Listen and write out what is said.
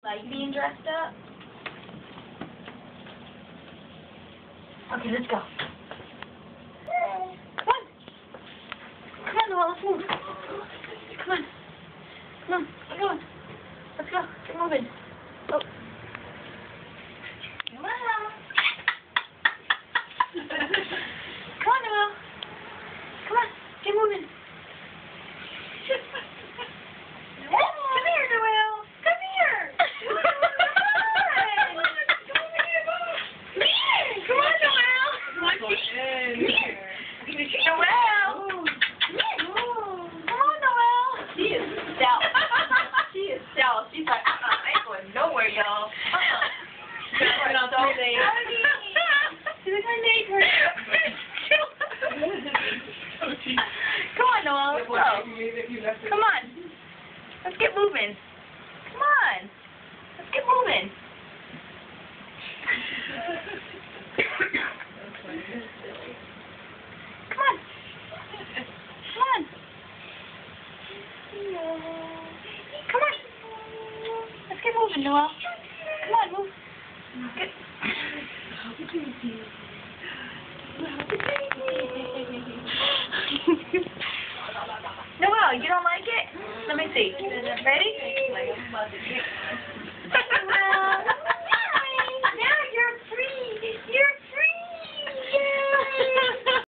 Like being dressed up? Okay, let's go. Come on. Come on, Noah, let's move. Come on. Come on, let's go. Let's go. Get moving. Oh. Come on. Come on, Noah. Come on, get moving. Come here, Noel. Come here. Come on, Noel. Come on, Noel. Come on, Noel. She is stout. She is stout. She's like, I ain't going nowhere, y'all. She's like, don't they? She's like, I need her. Come on, Noel. Let's go. Come on. Let's get moving. Come on. Let's get moving. Come on. Come on. Come on. Let's get moving, Noel. Come on, move. Get. Noel, you don't like it? Let me see. Ready? Noel.